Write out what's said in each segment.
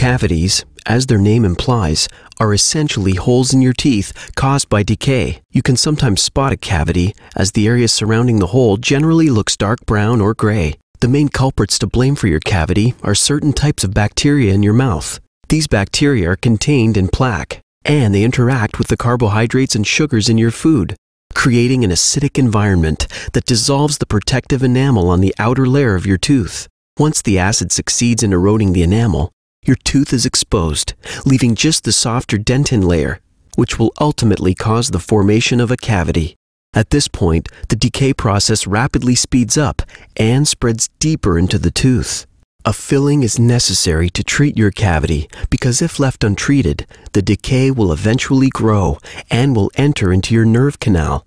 Cavities, as their name implies, are essentially holes in your teeth caused by decay. You can sometimes spot a cavity as the area surrounding the hole generally looks dark brown or gray. The main culprits to blame for your cavity are certain types of bacteria in your mouth. These bacteria are contained in plaque, and they interact with the carbohydrates and sugars in your food, creating an acidic environment that dissolves the protective enamel on the outer layer of your tooth. Once the acid succeeds in eroding the enamel, your tooth is exposed, leaving just the softer dentin layer, which will ultimately cause the formation of a cavity. At this point, the decay process rapidly speeds up and spreads deeper into the tooth. A filling is necessary to treat your cavity because if left untreated, the decay will eventually grow and will enter into your nerve canal.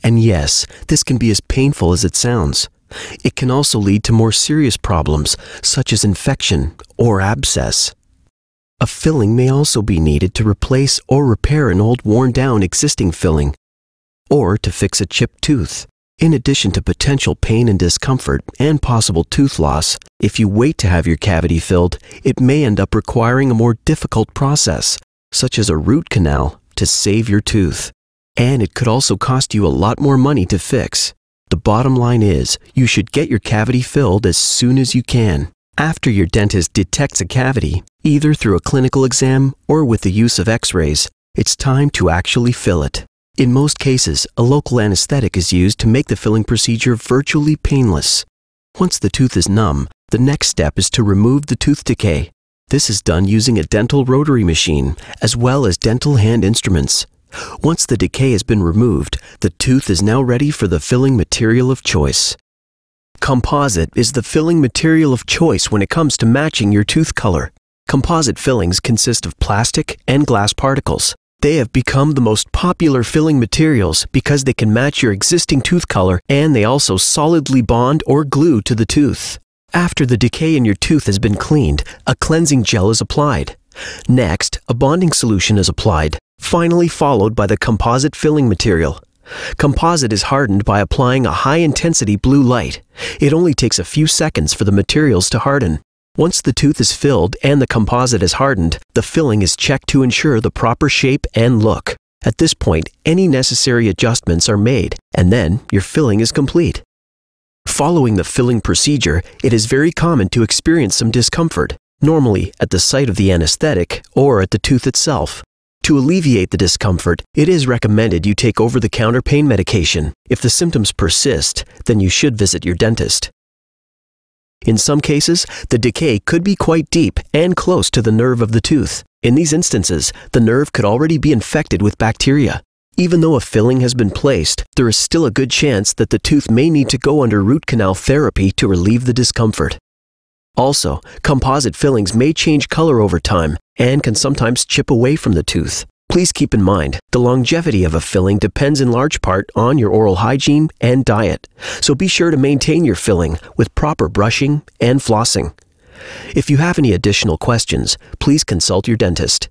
And yes, this can be as painful as it sounds. It can also lead to more serious problems, such as infection or abscess. A filling may also be needed to replace or repair an old worn-down existing filling, or to fix a chipped tooth. In addition to potential pain and discomfort and possible tooth loss, if you wait to have your cavity filled, it may end up requiring a more difficult process, such as a root canal, to save your tooth. And it could also cost you a lot more money to fix. The bottom line is, you should get your cavity filled as soon as you can. After your dentist detects a cavity, either through a clinical exam or with the use of x-rays, it's time to actually fill it. In most cases, a local anesthetic is used to make the filling procedure virtually painless. Once the tooth is numb, the next step is to remove the tooth decay. This is done using a dental rotary machine, as well as dental hand instruments. Once the decay has been removed, the tooth is now ready for the filling material of choice. Composite is the filling material of choice when it comes to matching your tooth color. Composite fillings consist of plastic and glass particles. They have become the most popular filling materials because they can match your existing tooth color and they also solidly bond or glue to the tooth. After the decay in your tooth has been cleaned, a cleansing gel is applied. Next, a bonding solution is applied, finally followed by the composite filling material. Composite is hardened by applying a high-intensity blue light. It only takes a few seconds for the materials to harden. Once the tooth is filled and the composite is hardened, the filling is checked to ensure the proper shape and look. At this point, any necessary adjustments are made, and then your filling is complete. Following the filling procedure, it is very common to experience some discomfort, normally at the site of the anesthetic or at the tooth itself. To alleviate the discomfort, it is recommended you take over-the-counter pain medication. If the symptoms persist, then you should visit your dentist. In some cases, the decay could be quite deep and close to the nerve of the tooth. In these instances, the nerve could already be infected with bacteria. Even though a filling has been placed, there is still a good chance that the tooth may need to go under root canal therapy to relieve the discomfort. Also, composite fillings may change color over time and can sometimes chip away from the tooth. Please keep in mind, the longevity of a filling depends in large part on your oral hygiene and diet, so be sure to maintain your filling with proper brushing and flossing. If you have any additional questions, please consult your dentist.